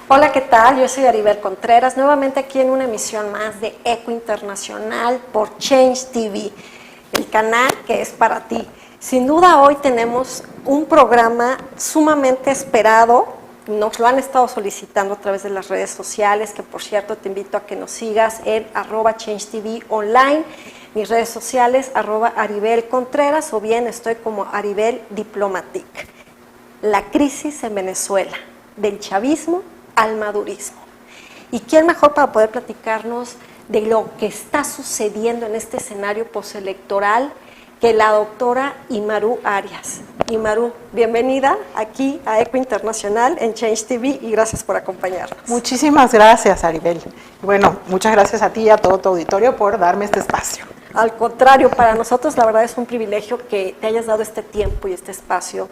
Hola, ¿qué tal? Yo soy Aribel Contreras, nuevamente aquí en una emisión más de Eco Internacional por Change TV, el canal que es para ti. Sin duda hoy tenemos un programa sumamente esperado, nos lo han estado solicitando a través de las redes sociales, que por cierto te invito a que nos sigas en @ChangeTV online, mis redes sociales @Aribel Contreras o bien estoy como Aribel Diplomatic. La crisis en Venezuela, del chavismo al madurismo. ¿Y quién mejor para poder platicarnos de lo que está sucediendo en este escenario postelectoral que la doctora Imaru Arias? Imaru, bienvenida aquí a Eco Internacional en Change TV y gracias por acompañarnos. Muchísimas gracias, Aribel. Bueno, muchas gracias a ti y a todo tu auditorio por darme este espacio. Al contrario, para nosotros la verdad es un privilegio que te hayas dado este tiempo y este espacio,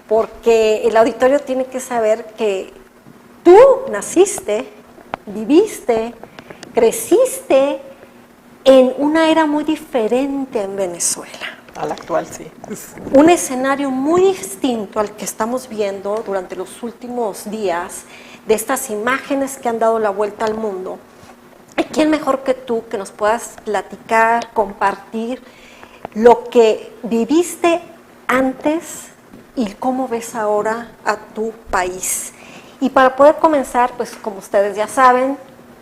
porque el auditorio tiene que saber que tú naciste, viviste, creciste en una era muy diferente en Venezuela. A la actual, sí. Un escenario muy distinto al que estamos viendo durante los últimos días, de estas imágenes que han dado la vuelta al mundo. ¿Y quién mejor que tú que nos puedas platicar, compartir lo que viviste antes y cómo ves ahora a tu país? Y para poder comenzar, pues como ustedes ya saben,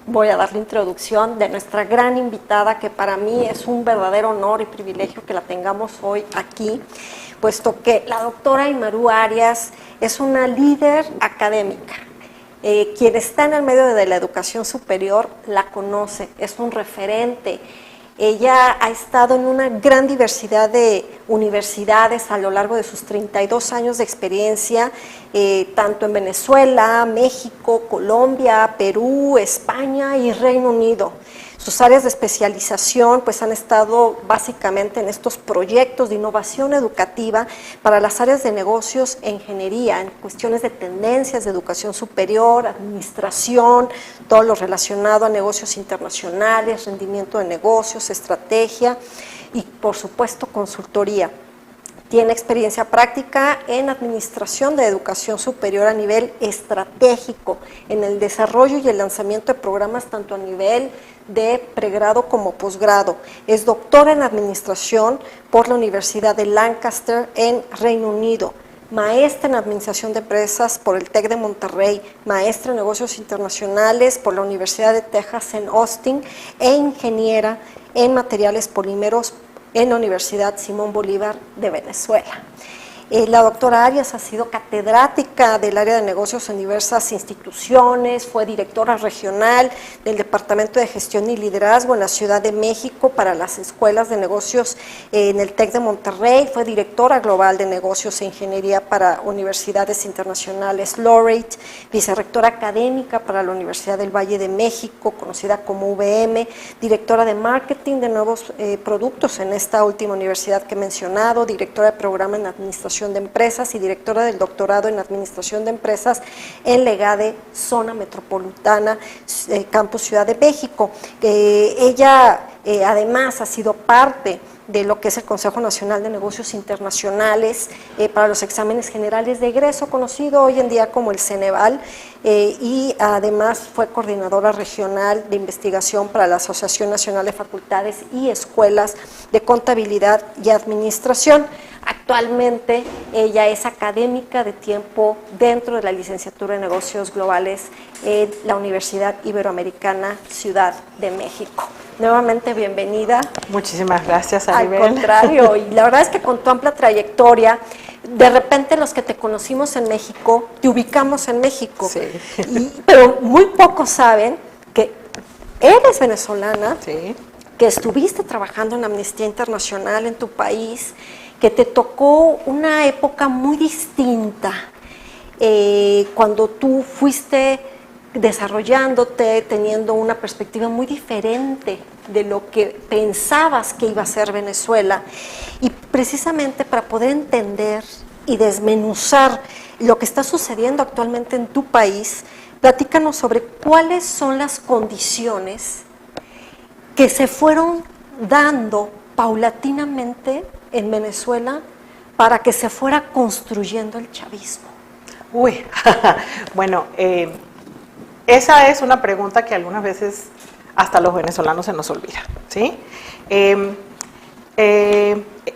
voy a dar la introducción de nuestra gran invitada, que para mí es un verdadero honor y privilegio que la tengamos hoy aquí, puesto que la doctora Imaru Arias es una líder académica. Quien está en el medio de la educación superior la conoce, es un referente. Ella ha estado en una gran diversidad de universidades a lo largo de sus 32 años de experiencia, tanto en Venezuela, México, Colombia, Perú, España y Reino Unido. Sus áreas de especialización pues han estado básicamente en estos proyectos de innovación educativa para las áreas de negocios e ingeniería, en cuestiones de tendencias de educación superior, administración, todo lo relacionado a negocios internacionales, rendimiento de negocios, estrategia y por supuesto consultoría. Tiene experiencia práctica en administración de educación superior a nivel estratégico, en el desarrollo y el lanzamiento de programas tanto a nivel de pregrado como posgrado. Es doctora en administración por la Universidad de Lancaster en Reino Unido, maestra en administración de empresas por el TEC de Monterrey, maestra en negocios internacionales por la Universidad de Texas en Austin e ingeniera en materiales polímeros en la Universidad Simón Bolívar de Venezuela. La doctora Arias ha sido catedrática del área de negocios en diversas instituciones, fue directora regional del Departamento de Gestión y Liderazgo en la Ciudad de México para las escuelas de negocios en el TEC de Monterrey, fue directora global de negocios e ingeniería para universidades internacionales Laureate, vicerrectora académica para la Universidad del Valle de México, conocida como UVM, directora de marketing de nuevos productos en esta última universidad que he mencionado, directora de programa en administración de empresas y directora del doctorado en administración de empresas en Legade, zona metropolitana, campus Ciudad de México. Ella además ha sido parte de lo que es el Consejo Nacional de Negocios Internacionales para los exámenes generales de egreso, conocido hoy en día como el Ceneval, y además fue coordinadora regional de investigación para la Asociación Nacional de Facultades y Escuelas de Contabilidad y Administración. Actualmente ella es académica de tiempo dentro de la licenciatura de Negocios Globales en la Universidad Iberoamericana Ciudad de México. Nuevamente bienvenida. Muchísimas gracias, Aribel. Al contrario, y la verdad es que con tu amplia trayectoria, de repente los que te conocimos en México, te ubicamos en México, sí. Pero muy pocos saben que eres venezolana, sí. que estuviste trabajando en Amnistía Internacional en tu país, que te tocó una época muy distinta, cuando tú fuiste desarrollándote, teniendo una perspectiva muy diferente de lo que pensabas que iba a ser Venezuela. Y precisamente para poder entender y desmenuzar lo que está sucediendo actualmente en tu país, platícanos sobre cuáles son las condiciones que se fueron dando paulatinamente en Venezuela para que se fuera construyendo el chavismo. Uy, bueno, esa es una pregunta que algunas veces hasta los venezolanos se nos olvida, ¿sí?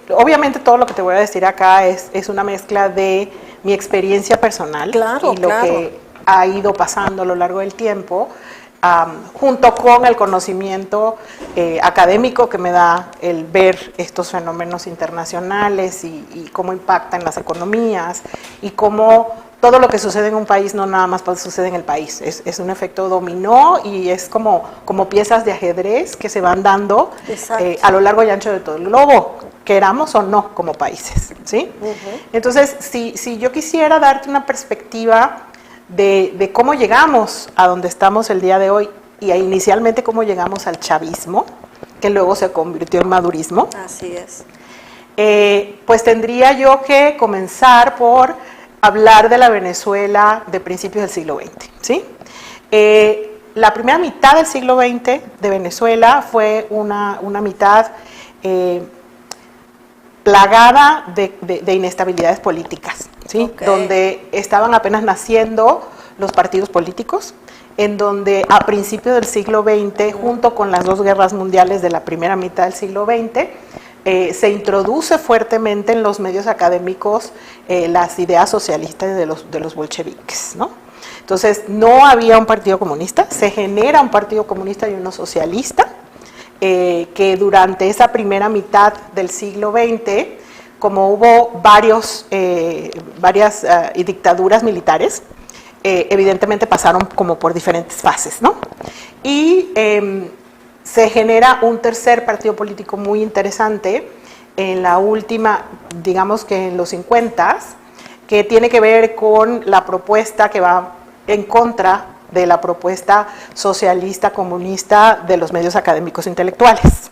Obviamente todo lo que te voy a decir acá es una mezcla de mi experiencia personal y lo que ha ido pasando a lo largo del tiempo, junto con el conocimiento académico que me da el ver estos fenómenos internacionales y cómo impactan las economías y cómo todo lo que sucede en un país no nada más sucede en el país, es un efecto dominó y es como piezas de ajedrez que se van dando a lo largo y ancho de todo el globo, queramos o no como países, ¿sí? Entonces, si yo quisiera darte una perspectiva de cómo llegamos a donde estamos el día de hoy y inicialmente cómo llegamos al chavismo, que luego se convirtió en madurismo. Así es. Pues tendría yo que comenzar por hablar de la Venezuela de principios del siglo XX, ¿sí? La primera mitad del siglo XX de Venezuela fue una mitad plagada de inestabilidades políticas, ¿sí? Donde estaban apenas naciendo los partidos políticos, en donde a principios del siglo XX, junto con las dos guerras mundiales de la primera mitad del siglo XX, se introduce fuertemente en los medios académicos las ideas socialistas de los bolcheviques, ¿no? Entonces, no había un partido comunista, se genera un partido comunista y uno socialista, que durante esa primera mitad del siglo XX, como hubo varias dictaduras militares, evidentemente pasaron como por diferentes fases, ¿no? Y se genera un tercer partido político muy interesante en la última, digamos que en los 50, que tiene que ver con la propuesta que va en contra de la propuesta socialista comunista de los medios académicos intelectuales,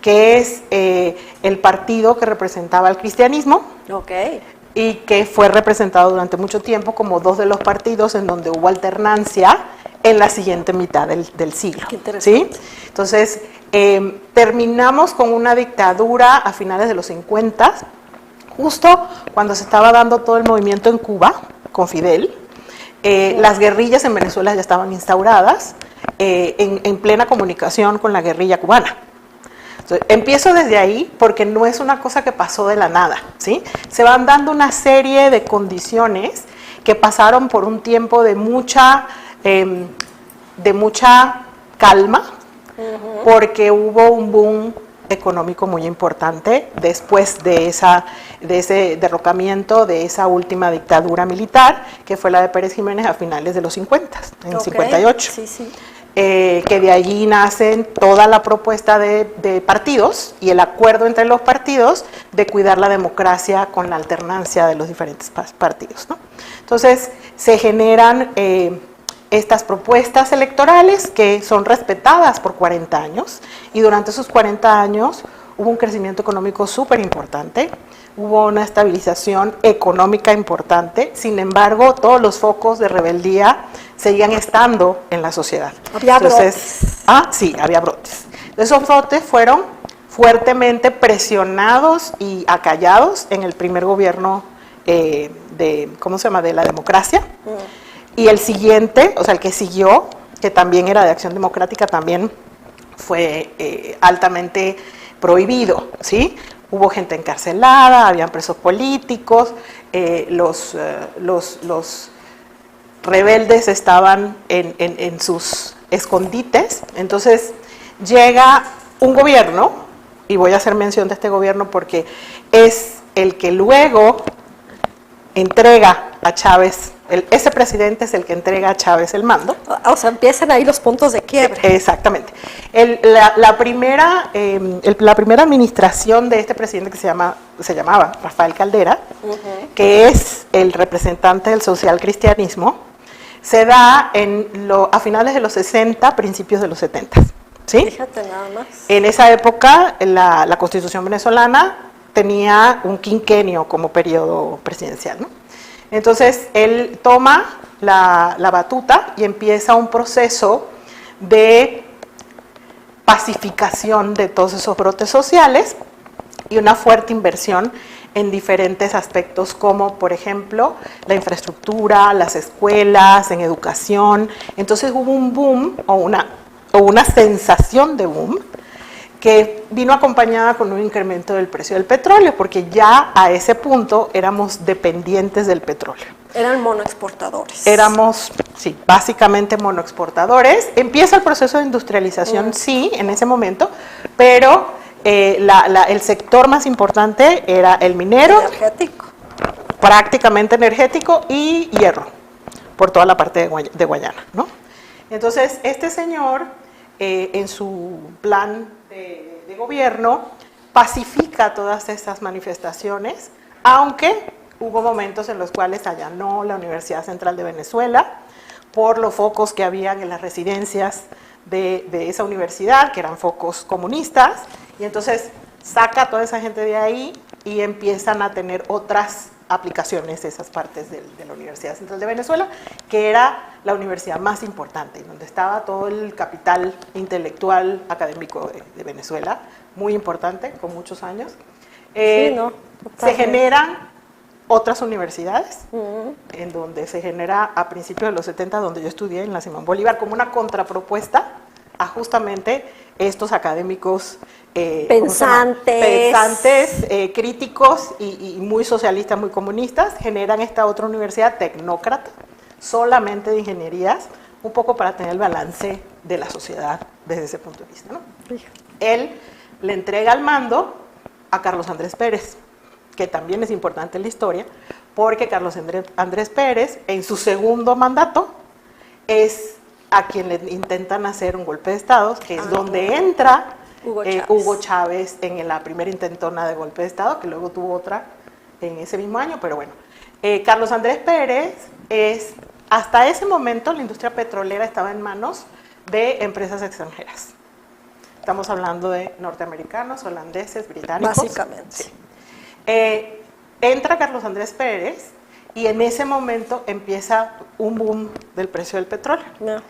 que es el partido que representaba el cristianismo y que fue representado durante mucho tiempo como dos de los partidos en donde hubo alternancia en la siguiente mitad del siglo. ¿Sí? Entonces, terminamos con una dictadura a finales de los 50, justo cuando se estaba dando todo el movimiento en Cuba, con Fidel. Las guerrillas en Venezuela ya estaban instauradas, en plena comunicación con la guerrilla cubana. Entonces, empiezo desde ahí porque no es una cosa que pasó de la nada, ¿sí? Se van dando una serie de condiciones que pasaron por un tiempo de mucha calma, porque hubo un boom económico muy importante después de ese derrocamiento de esa última dictadura militar, que fue la de Pérez Jiménez a finales de los 50, en el 58. Que de allí nacen toda la propuesta de partidos y el acuerdo entre los partidos de cuidar la democracia con la alternancia de los diferentes partidos, ¿no? Entonces, se generan estas propuestas electorales que son respetadas por 40 años y durante esos 40 años hubo un crecimiento económico súper importante, hubo una estabilización económica importante, sin embargo todos los focos de rebeldía seguían estando en la sociedad. Había brotes. Sí, había brotes. Esos brotes fueron fuertemente presionados y acallados en el primer gobierno de la democracia. Y el siguiente, o sea, el que siguió, que también era de Acción Democrática, también fue altamente prohibido, ¿sí? Hubo gente encarcelada, habían presos políticos, los rebeldes estaban en sus escondites. Entonces llega un gobierno, y voy a hacer mención de este gobierno porque es el que luego entrega a Chávez, ese presidente es el que entrega a Chávez el mando. O sea, empiezan ahí los puntos de quiebre. Exactamente. La primera administración de este presidente que se llamaba Rafael Caldera, que es el representante del socialcristianismo, se da a finales de los 60, principios de los 70. ¿Sí? Fíjate nada más. En esa época, la Constitución venezolana tenía un quinquenio como periodo presidencial, ¿no? Entonces, él toma la batuta y empieza un proceso de pacificación de todos esos brotes sociales y una fuerte inversión en diferentes aspectos, como por ejemplo la infraestructura, las escuelas, en educación. Entonces hubo un boom o una sensación de boom que vino acompañada con un incremento del precio del petróleo, porque ya a ese punto éramos dependientes del petróleo. Eran monoexportadores. Éramos, sí, básicamente monoexportadores. Empieza el proceso de industrialización, sí, en ese momento, pero el sector más importante era el minero, energético, prácticamente energético, y hierro, por toda la parte de Guayana, ¿no? Entonces, este señor, en su plan de gobierno, pacifica todas estas manifestaciones, aunque hubo momentos en los cuales allanó la Universidad Central de Venezuela por los focos que habían en las residencias de esa universidad, que eran focos comunistas, y entonces saca a toda esa gente de ahí y empiezan a tener otras aplicaciones esas partes de la Universidad Central de Venezuela, que era la universidad más importante, donde estaba todo el capital intelectual académico de Venezuela, muy importante, con muchos años. Sí, ¿no? Se generan otras universidades, en donde se genera a principios de los 70, donde yo estudié en la Simón Bolívar, como una contrapropuesta a justamente estos académicos pensantes, críticos y muy socialistas, muy comunistas, generan esta otra universidad tecnócrata, solamente de ingenierías, un poco para tener el balance de la sociedad desde ese punto de vista, ¿no? Él le entrega el mando a Carlos Andrés Pérez, que también es importante en la historia, porque Carlos Andrés Pérez, en su segundo mandato, es a quien le intentan hacer un golpe de Estado, que es donde entra Hugo Chávez en la primera intentona de golpe de Estado, que luego tuvo otra en ese mismo año, pero bueno. Carlos Andrés Pérez hasta ese momento la industria petrolera estaba en manos de empresas extranjeras. Estamos hablando de norteamericanos, holandeses, británicos. Básicamente. Sí. Entra Carlos Andrés Pérez y en ese momento empieza un boom del precio del petróleo. No.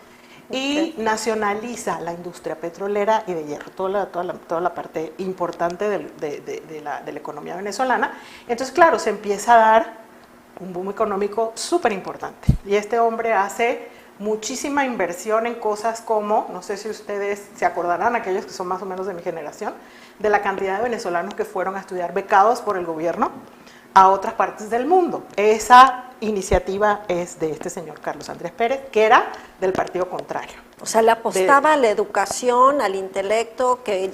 Y nacionaliza la industria petrolera y de hierro, toda la parte importante de la economía venezolana. Entonces, claro, se empieza a dar un boom económico súper importante. Y este hombre hace muchísima inversión en cosas como, no sé si ustedes se acordarán, aquellos que son más o menos de mi generación, de la cantidad de venezolanos que fueron a estudiar becados por el gobierno a otras partes del mundo. Esa iniciativa es de este señor Carlos Andrés Pérez, que era del partido contrario. O sea, le apostaba a la educación, al intelecto, que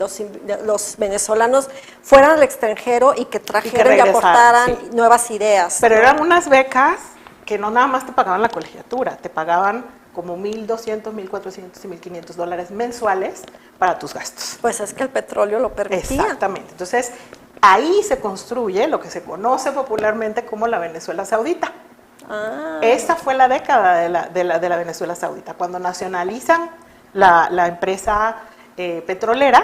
los venezolanos fueran al extranjero y que trajeran y aportaran nuevas ideas. Pero eran unas becas que no nada más te pagaban la colegiatura, te pagaban como $1,200, $1,400 y $1,500 mensuales para tus gastos. Pues es que el petróleo lo permitía. Exactamente. Entonces, ahí se construye lo que se conoce popularmente como la Venezuela Saudita. Esa fue la década de la Venezuela Saudita, cuando nacionalizan la empresa petrolera,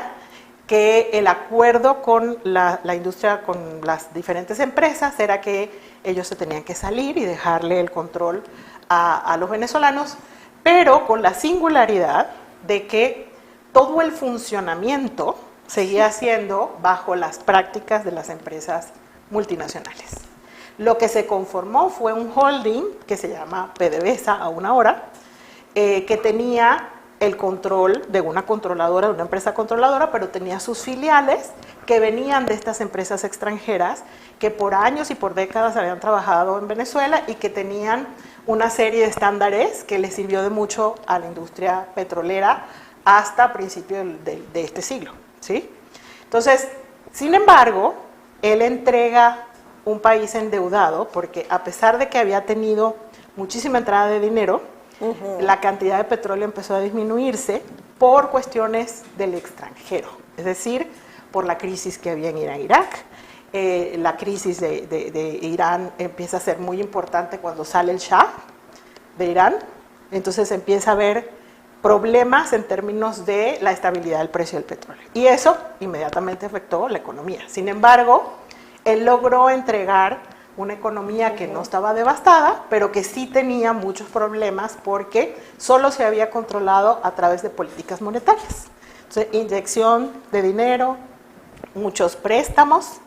que el acuerdo con la industria, con las diferentes empresas, era que ellos se tenían que salir y dejarle el control a los venezolanos, pero con la singularidad de que todo el funcionamiento seguía siendo bajo las prácticas de las empresas multinacionales. Lo que se conformó fue un holding que se llama PDVSA a una hora, que tenía el control de una controladora, de una empresa controladora, pero tenía sus filiales que venían de estas empresas extranjeras que por años y por décadas habían trabajado en Venezuela y que tenían una serie de estándares que les sirvió de mucho a la industria petrolera hasta principios de este siglo, ¿sí? Entonces, sin embargo, él entrega un país endeudado porque a pesar de que había tenido muchísima entrada de dinero, la cantidad de petróleo empezó a disminuirse por cuestiones del extranjero, es decir, por la crisis que había en Irán-Irak. La crisis de Irán empieza a ser muy importante cuando sale el Shah de Irán, entonces empieza a haber problemas en términos de la estabilidad del precio del petróleo. Y eso inmediatamente afectó la economía. Sin embargo, él logró entregar una economía que no estaba devastada, pero que sí tenía muchos problemas porque solo se había controlado a través de políticas monetarias. Entonces, inyección de dinero, muchos préstamos,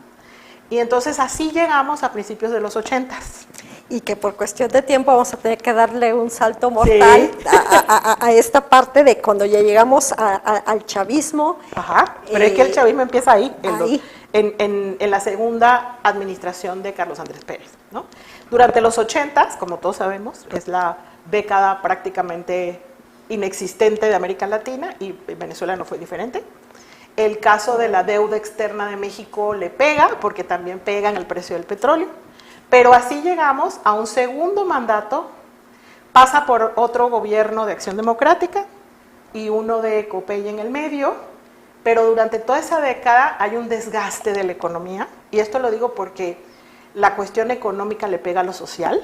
Y entonces así llegamos a principios de los 80s. Y que por cuestión de tiempo vamos a tener que darle un salto mortal Sí. a esta parte de cuando ya llegamos al chavismo. Ajá, pero es que el chavismo empieza ahí, ahí. En la segunda administración de Carlos Andrés Pérez, ¿no? Durante los 80s, como todos sabemos, es la década prácticamente inexistente de América Latina y Venezuela no fue diferente. El caso de la deuda externa de México le pega, porque también pega en el precio del petróleo. Pero así llegamos a un segundo mandato, pasa por otro gobierno de Acción Democrática y uno de Copey en el medio, pero durante toda esa década hay un desgaste de la economía, y esto lo digo porque la cuestión económica le pega a lo social.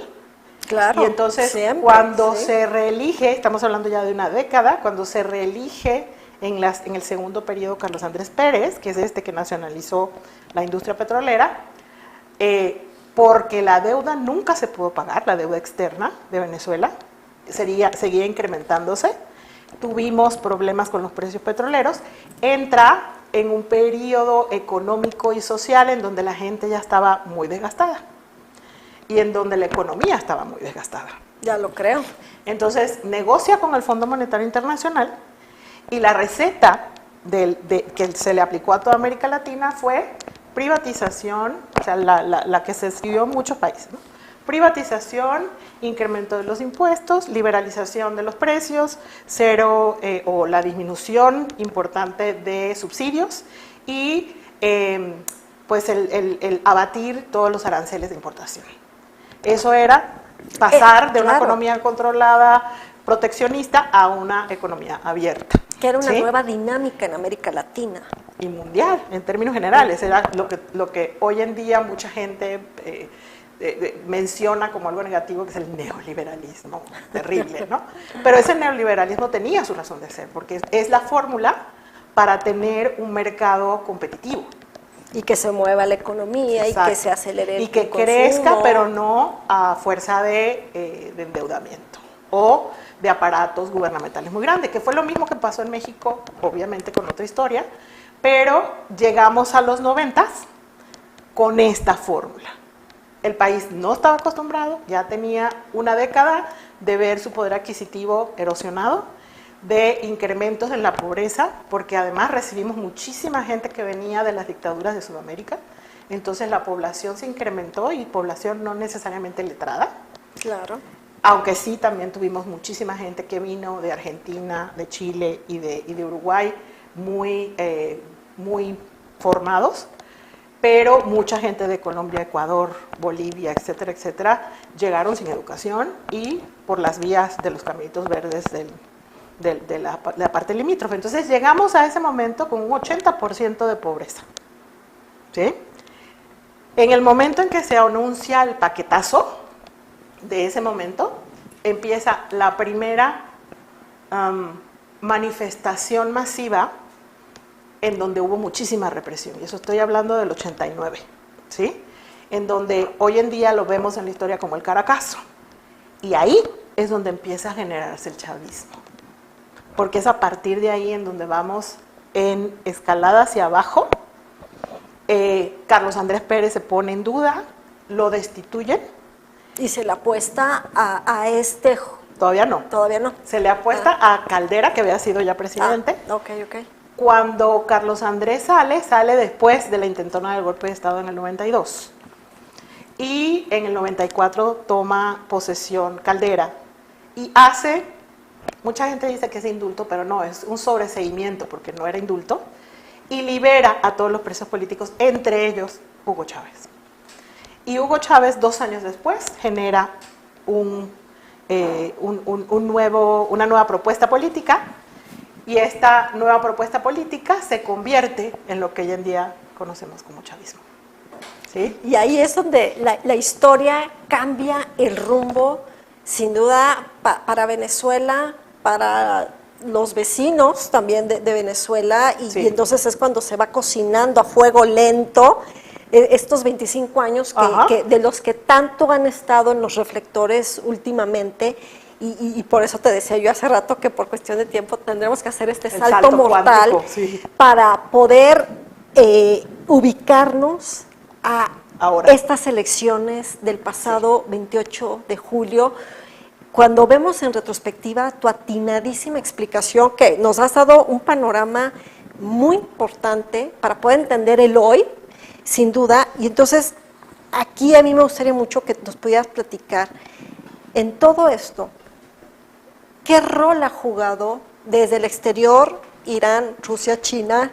Claro. Y entonces siempre, cuando sí. se reelige, estamos hablando ya de una década, cuando se reelige en el segundo periodo Carlos Andrés Pérez, que es este que nacionalizó la industria petrolera, porque la deuda nunca se pudo pagar, la deuda externa de Venezuela seguía incrementándose, tuvimos problemas con los precios petroleros, entra en un periodo económico y social en donde la gente ya estaba muy desgastada y en donde la economía estaba muy desgastada. Ya lo creo. Entonces negocia con el Fondo Monetario Internacional y la receta que se le aplicó a toda América Latina fue privatización, o sea, la que se siguió en muchos países, ¿no? Privatización, incremento de los impuestos, liberalización de los precios, cero o la disminución importante de subsidios y pues el abatir todos los aranceles de importación. Eso era pasar de una claro. economía controlada, proteccionista, a una economía abierta. Que era una ¿sí? nueva dinámica en América Latina. Y mundial, en términos generales, era lo que hoy en día mucha gente menciona como algo negativo, que es el neoliberalismo, terrible, ¿no? Pero ese neoliberalismo tenía su razón de ser, porque es la fórmula para tener un mercado competitivo. Y que se mueva la economía. Exacto. Y que se acelere el y que consumo. crezca, pero no a fuerza de endeudamiento o de aparatos gubernamentales muy grandes, que fue lo mismo que pasó en México, obviamente con otra historia, pero llegamos a los 90s con esta fórmula. El país no estaba acostumbrado, ya tenía una década de ver su poder adquisitivo erosionado, de incrementos en la pobreza, porque además recibimos muchísima gente que venía de las dictaduras de Sudamérica, entonces la población se incrementó y población no necesariamente letrada. Claro. Aunque sí también tuvimos muchísima gente que vino de Argentina, de Chile y de Uruguay, muy formados, pero mucha gente de Colombia, Ecuador, Bolivia, etcétera, llegaron sin educación y por las vías de los caminitos verdes de la parte limítrofe. Entonces llegamos a ese momento con un 80% de pobreza. ¿Sí? En el momento en que se anuncia el paquetazo, de ese momento, empieza la primera manifestación masiva en donde hubo muchísima represión, y eso estoy hablando del 89, ¿sí? En donde hoy en día lo vemos en la historia como el Caracazo, y ahí es donde empieza a generarse el chavismo, porque es a partir de ahí en donde vamos en escalada hacia abajo. Carlos Andrés Pérez se pone en duda, lo destituyen. Y se le apuesta a este... Todavía no. Todavía no. Se le apuesta a Caldera, que había sido ya presidente. Ok. Cuando Carlos Andrés sale después de la intentona del golpe de Estado en el 92. Y en el 94 toma posesión Caldera y hace, mucha gente dice que es indulto, pero no, es un sobreseimiento porque no era indulto, y libera a todos los presos políticos, entre ellos Hugo Chávez. Y Hugo Chávez, 2 años después, genera una nueva propuesta política, y esta nueva propuesta política se convierte en lo que hoy en día conocemos como chavismo. ¿Sí? Y ahí es donde la historia cambia el rumbo, sin duda, para Venezuela, para los vecinos también de Venezuela, y entonces es cuando se va cocinando a fuego lento estos 25 años de los que tanto han estado en los reflectores últimamente, y por eso te decía yo hace rato que por cuestión de tiempo tendremos que hacer este salto mortal cuántico, para poder ubicarnos a ahora estas elecciones del pasado 28 de julio, cuando vemos en retrospectiva tu atinadísima explicación, que nos has dado un panorama muy importante para poder entender el hoy, sin duda, y entonces aquí a mí me gustaría mucho que nos pudieras platicar en todo esto, ¿qué rol ha jugado desde el exterior, Irán, Rusia, China,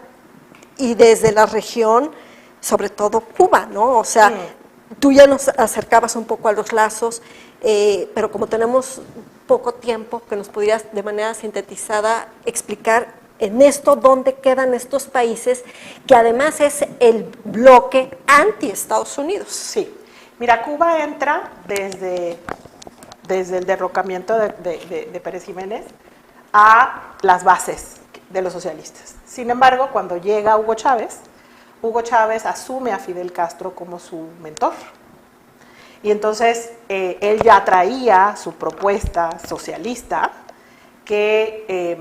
y desde la región, sobre todo Cuba, ¿no? O sea, tú ya nos acercabas un poco a los lazos, pero como tenemos poco tiempo, que nos pudieras de manera sintetizada explicar en esto dónde quedan estos países, que además es el bloque anti-Estados Unidos. Sí, mira, Cuba entra desde el derrocamiento de Pérez Jiménez a las bases de los socialistas. Sin embargo, cuando llega Hugo Chávez asume a Fidel Castro como su mentor. Y entonces él ya traía su propuesta socialista que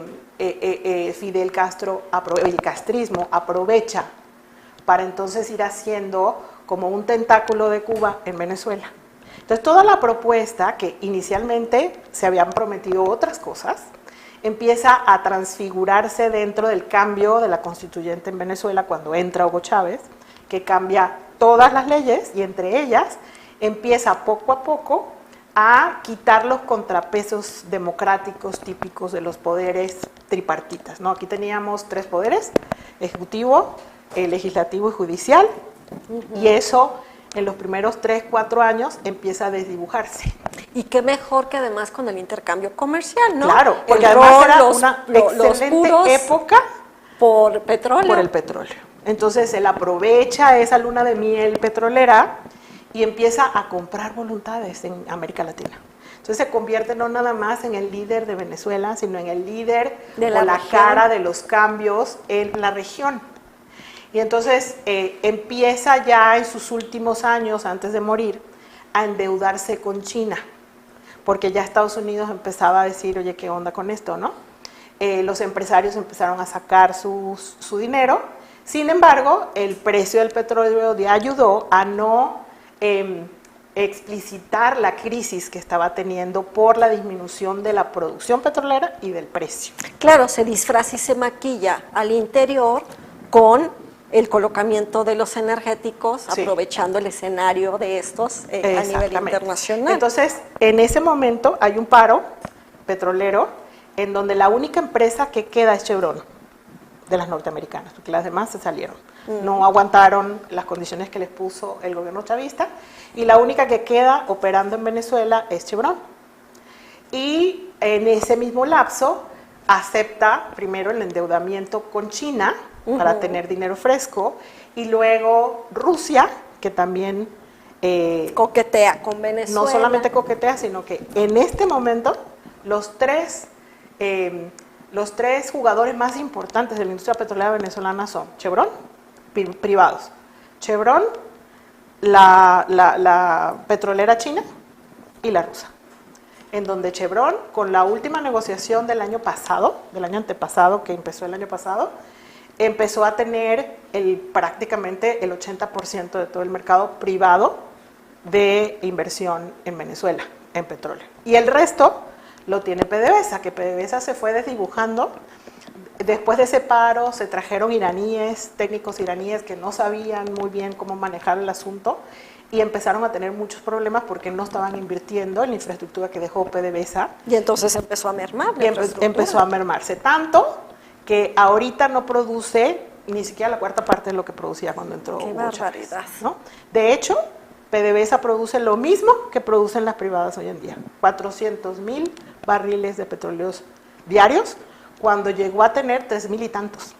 Fidel Castro, el castrismo, aprovecha para entonces ir haciendo como un tentáculo de Cuba en Venezuela. Entonces toda la propuesta, que inicialmente se habían prometido otras cosas, empieza a transfigurarse dentro del cambio de la constituyente en Venezuela cuando entra Hugo Chávez, que cambia todas las leyes y entre ellas empieza poco a poco a quitar los contrapesos democráticos típicos de los poderes tripartitas, ¿no? Aquí teníamos 3 poderes, ejecutivo, legislativo y judicial, y eso en los primeros 3-4 años empieza a desdibujarse. Y qué mejor que además con el intercambio comercial, ¿no? Claro, porque el además ron, era una excelente época por petróleo. Por el petróleo. Entonces él aprovecha esa luna de miel petrolera y empieza a comprar voluntades en América Latina. Entonces se convierte no nada más en el líder de Venezuela, sino en el líder de o la cara de los cambios en la región. Y entonces empieza ya en sus últimos años, antes de morir, a endeudarse con China, porque ya Estados Unidos empezaba a decir, oye, ¿qué onda con esto, no? Los empresarios empezaron a sacar su dinero. Sin embargo, el precio del petróleo le ayudó a no explicitar la crisis que estaba teniendo por la disminución de la producción petrolera y del precio. Claro, se disfraza y se maquilla al interior con el colocamiento de los energéticos, sí, aprovechando el escenario de estos a nivel internacional. Entonces, en ese momento hay un paro petrolero en donde la única empresa que queda es Chevron, de las norteamericanas, porque las demás se salieron. No aguantaron las condiciones que les puso el gobierno chavista, y la única que queda operando en Venezuela es Chevron. Y en ese mismo lapso acepta primero el endeudamiento con China para tener dinero fresco, y luego Rusia, que también coquetea con Venezuela. No solamente coquetea, sino que en este momento los tres jugadores más importantes de la industria petrolera venezolana son Chevron, privados, Chevron, la petrolera china y la rusa, en donde Chevron, con la última negociación del año pasado, del año antepasado, que empezó el año pasado, empezó a tener prácticamente el 80% de todo el mercado privado de inversión en Venezuela, en petróleo. Y el resto lo tiene PDVSA, que PDVSA se fue desdibujando. Después de ese paro se trajeron técnicos iraníes que no sabían muy bien cómo manejar el asunto, y empezaron a tener muchos problemas porque no estaban invirtiendo en la infraestructura que dejó PDVSA. Y entonces empezó a mermar. Empezó a mermarse tanto que ahorita no produce ni siquiera la cuarta parte de lo que producía cuando entró Hugo Chávez, ¿no? De hecho, PDVSA produce lo mismo que producen las privadas hoy en día, 400,000 barriles de petróleos diarios, cuando llegó a tener 3,000 y tantos.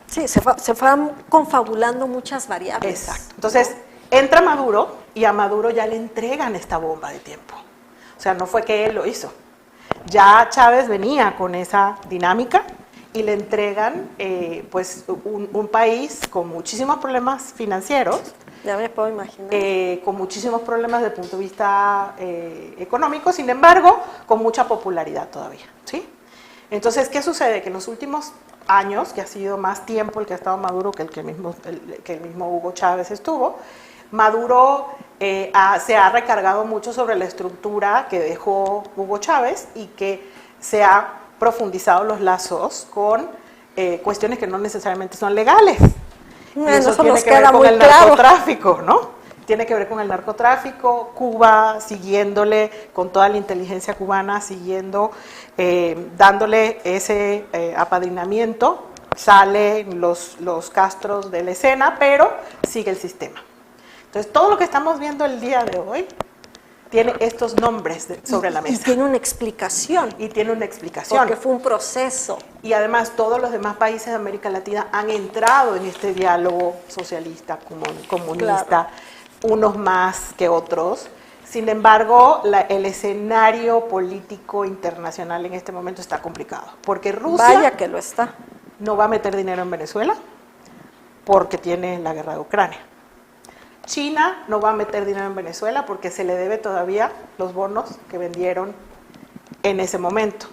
Sí, se fueron confabulando muchas variables. Exacto. Entonces, entra Maduro, y a Maduro ya le entregan esta bomba de tiempo. O sea, no fue que él lo hizo. Ya Chávez venía con esa dinámica y le entregan pues un país con muchísimos problemas financieros. Ya me puedo imaginar. Con muchísimos problemas desde el punto de vista económico, sin embargo, con mucha popularidad todavía, ¿sí? Entonces, ¿qué sucede? Que en los últimos años, que ha sido más tiempo el que ha estado Maduro que el mismo Hugo Chávez estuvo, Maduro se ha recargado mucho sobre la estructura que dejó Hugo Chávez y que se ha profundizado los lazos con cuestiones que no necesariamente son legales. Y eso tiene que ver con el narcotráfico, ¿no? Tiene que ver con el narcotráfico, Cuba siguiéndole, con toda la inteligencia cubana, siguiendo, dándole ese apadrinamiento. Salen los Castros de la escena, pero sigue el sistema. Entonces, todo lo que estamos viendo el día de hoy tiene estos nombres sobre la mesa. Y tiene una explicación. Y tiene una explicación. Porque fue un proceso. Y además todos los demás países de América Latina han entrado en este diálogo socialista, comunista, claro, unos más que otros. Sin embargo, el escenario político internacional en este momento está complicado. Porque Rusia, vaya que lo está, no va a meter dinero en Venezuela porque tiene la guerra de Ucrania. China no va a meter dinero en Venezuela porque se le debe todavía los bonos que vendieron en ese momento.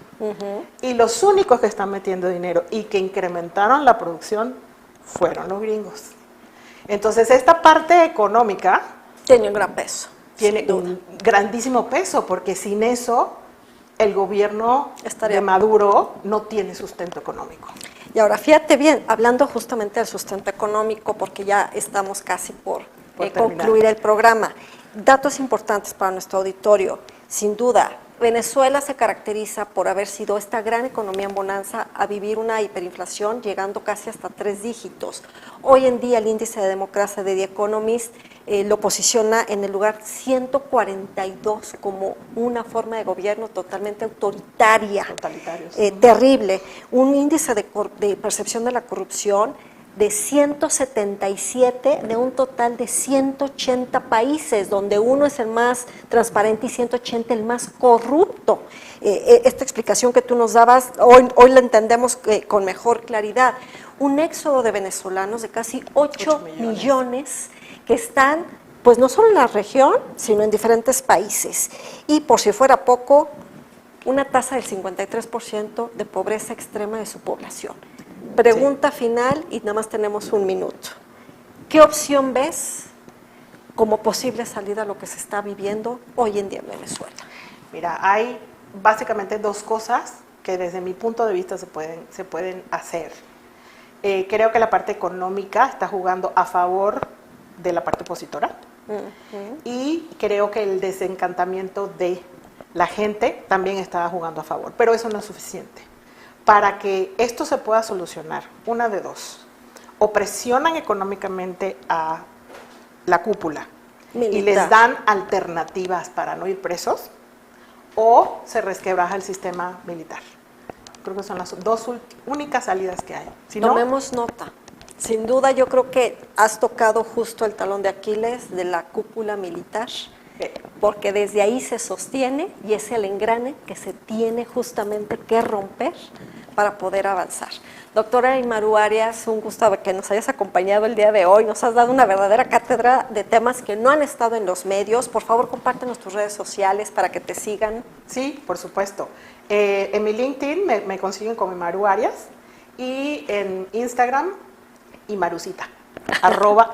Y los únicos que están metiendo dinero y que incrementaron la producción fueron los gringos. Entonces, esta parte económica tiene un gran peso. Tiene un grandísimo peso, porque sin eso el gobierno de Maduro no tiene sustento económico. Y ahora, fíjate bien, hablando justamente del sustento económico, porque ya estamos casi por concluir el programa. Datos importantes para nuestro auditorio. Sin duda, Venezuela se caracteriza por haber sido esta gran economía en bonanza a vivir una hiperinflación llegando casi hasta 3 dígitos. Hoy en día el índice de democracia de The Economist lo posiciona en el lugar 142 como una forma de gobierno totalmente autoritaria, terrible. Un índice de percepción de la corrupción de 177 de un total de 180 países, donde uno es el más transparente y 180 el más corrupto. Esta explicación que tú nos dabas, hoy la entendemos con mejor claridad. Un éxodo de venezolanos de casi 8 millones que están, pues no solo en la región, sino en diferentes países. Y por si fuera poco, una tasa del 53% de pobreza extrema de su población. Pregunta final y nada más tenemos un minuto. ¿Qué opción ves como posible salida a lo que se está viviendo hoy en día en Venezuela? Mira, hay básicamente 2 cosas que desde mi punto de vista se pueden hacer. Creo que la parte económica está jugando a favor de la parte opositora y creo que el desencantamiento de la gente también está jugando a favor, pero eso no es suficiente. Para que esto se pueda solucionar, una de dos: o presionan económicamente a la cúpula militar y les dan alternativas para no ir presos, o se resquebraja el sistema militar. Creo que son las 2 únicas salidas que hay. Si Tomemos nota. Sin duda yo creo que has tocado justo el talón de Aquiles de la cúpula militar, porque desde ahí se sostiene y es el engrane que se tiene justamente que romper para poder avanzar. Doctora Imaru Arias, un gusto que nos hayas acompañado el día de hoy. Nos has dado una verdadera cátedra de temas que no han estado en los medios. Por favor, compártenos tus redes sociales para que te sigan. Sí, por supuesto. En mi LinkedIn me consiguen como Imaru Arias y en Instagram, Imarucita.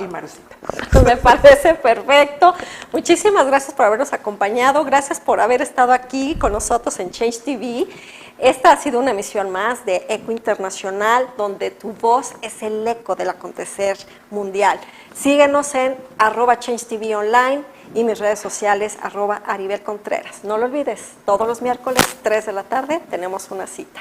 @Imarucita. Me parece perfecto. Muchísimas gracias por habernos acompañado. Gracias por haber estado aquí con nosotros en Change TV. Esta ha sido una emisión más de Eco Internacional, donde tu voz es el eco del acontecer mundial. Síguenos en @Change TV Online y mis redes sociales @Aribel Contreras. No lo olvides, todos los miércoles 3 de la tarde tenemos una cita.